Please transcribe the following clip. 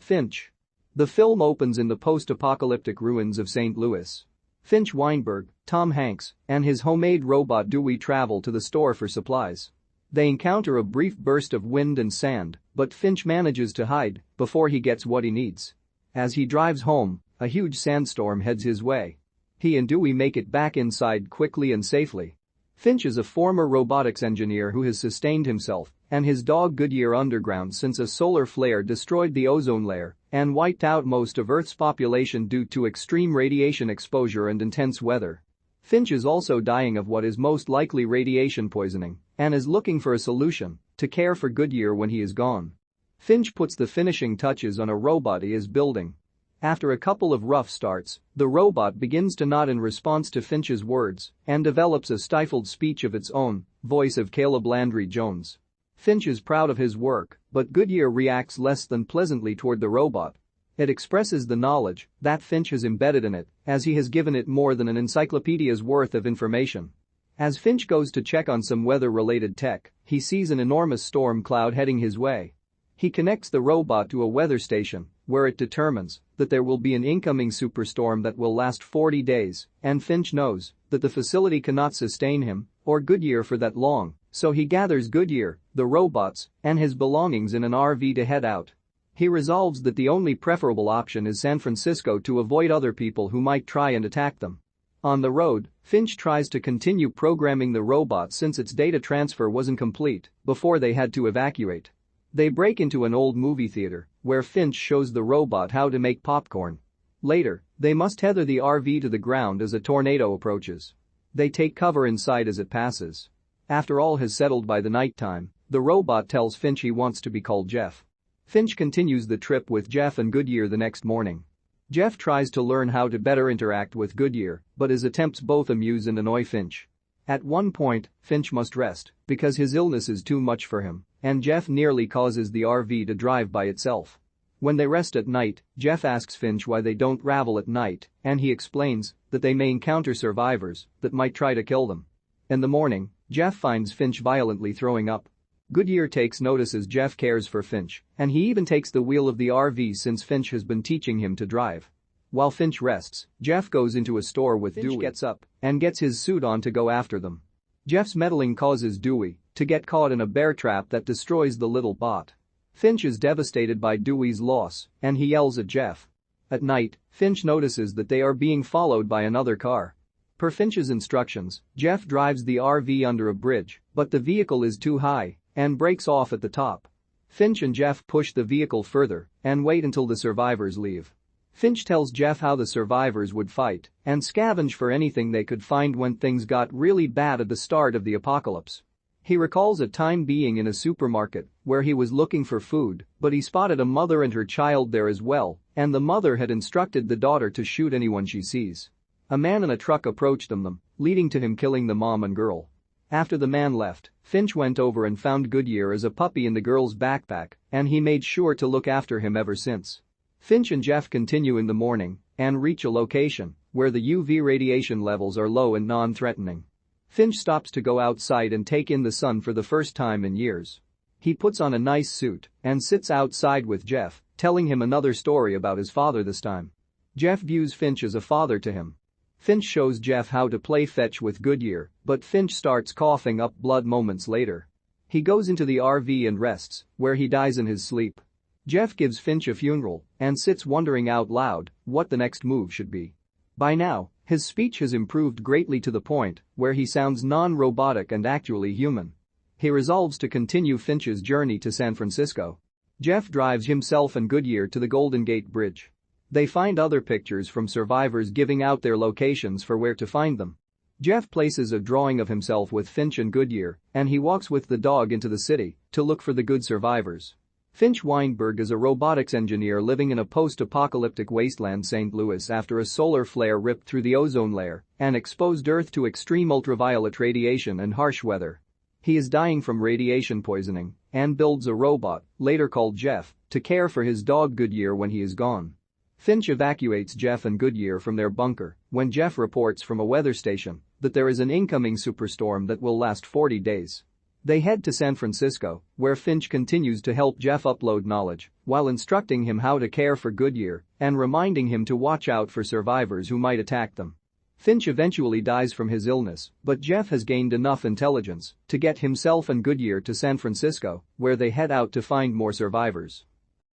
FINCH. The film opens in the post-apocalyptic ruins of St. Louis. Finch Weinberg, Tom Hanks, and his homemade robot Dewey travel to the store for supplies. They encounter a brief burst of wind and sand, but Finch manages to hide before he gets what he needs. As he drives home, a huge sandstorm heads his way. He and Dewey make it back inside quickly and safely. Finch is a former robotics engineer who has sustained himself and his dog Goodyear underground since a solar flare destroyed the ozone layer and wiped out most of Earth's population due to extreme radiation exposure and intense weather. Finch is also dying of what is most likely radiation poisoning and is looking for a solution to care for Goodyear when he is gone. Finch puts the finishing touches on a robot he is building. After a couple of rough starts, the robot begins to nod in response to Finch's words and develops a stifled speech of its own, voice of Caleb Landry Jones. Finch is proud of his work, but Goodyear reacts less than pleasantly toward the robot. It expresses the knowledge that Finch has embedded in it, as he has given it more than an encyclopedia's worth of information. As Finch goes to check on some weather-related tech, he sees an enormous storm cloud heading his way. He connects the robot to a weather station, where it determines that there will be an incoming superstorm that will last 40 days, and Finch knows that the facility cannot sustain him or Goodyear for that long, so he gathers Goodyear, the robots, and his belongings in an RV to head out. He resolves that the only preferable option is San Francisco to avoid other people who might try and attack them. On the road, Finch tries to continue programming the robot since its data transfer wasn't complete before they had to evacuate. They break into an old movie theater, where Finch shows the robot how to make popcorn. Later, they must tether the RV to the ground as a tornado approaches. They take cover inside as it passes. After all has settled by the nighttime, the robot tells Finch he wants to be called Jeff. Finch continues the trip with Jeff and Goodyear the next morning. Jeff tries to learn how to better interact with Goodyear, but his attempts both amuse and annoy Finch. At one point, Finch must rest because his illness is too much for him, and Jeff nearly causes the RV to drive by itself. When they rest at night, Jeff asks Finch why they don't travel at night, and he explains that they may encounter survivors that might try to kill them. In the morning, Jeff finds Finch violently throwing up. Goodyear takes notice as Jeff cares for Finch, and he even takes the wheel of the RV since Finch has been teaching him to drive. While Finch rests, Jeff goes into a store with Dewey. Finch gets up and gets his suit on to go after them. Jeff's meddling causes Dewey to get caught in a bear trap that destroys the little bot. Finch is devastated by Dewey's loss, and he yells at Jeff. At night, Finch notices that they are being followed by another car. Per Finch's instructions, Jeff drives the RV under a bridge, but the vehicle is too high and breaks off at the top. Finch and Jeff push the vehicle further and wait until the survivors leave. Finch tells Jeff how the survivors would fight and scavenge for anything they could find when things got really bad at the start of the apocalypse. He recalls a time being in a supermarket where he was looking for food, but he spotted a mother and her child there as well, and the mother had instructed the daughter to shoot anyone she sees. A man in a truck approached them, leading to him killing the mom and girl. After the man left, Finch went over and found Goodyear as a puppy in the girl's backpack, and he made sure to look after him ever since. Finch and Jeff continue in the morning and reach a location where the UV radiation levels are low and non-threatening. Finch stops to go outside and take in the sun for the first time in years. He puts on a nice suit and sits outside with Jeff, telling him another story about his father this time. Jeff views Finch as a father to him. Finch shows Jeff how to play fetch with Goodyear, but Finch starts coughing up blood moments later. He goes into the RV and rests, where he dies in his sleep. Jeff gives Finch a funeral and sits wondering out loud what the next move should be. By now, his speech has improved greatly to the point where he sounds non-robotic and actually human. He resolves to continue Finch's journey to San Francisco. Jeff drives himself and Goodyear to the Golden Gate Bridge. They find other pictures from survivors giving out their locations for where to find them. Jeff places a drawing of himself with Finch and Goodyear, and he walks with the dog into the city to look for the good survivors. Finch Weinberg is a robotics engineer living in a post-apocalyptic wasteland St. Louis after a solar flare ripped through the ozone layer and exposed Earth to extreme ultraviolet radiation and harsh weather. He is dying from radiation poisoning and builds a robot, later called Jeff, to care for his dog Goodyear when he is gone. Finch evacuates Jeff and Goodyear from their bunker when Jeff reports from a weather station that there is an incoming superstorm that will last 40 days. They head to San Francisco, where Finch continues to help Jeff upload knowledge while instructing him how to care for Goodyear and reminding him to watch out for survivors who might attack them. Finch eventually dies from his illness, but Jeff has gained enough intelligence to get himself and Goodyear to San Francisco, where they head out to find more survivors.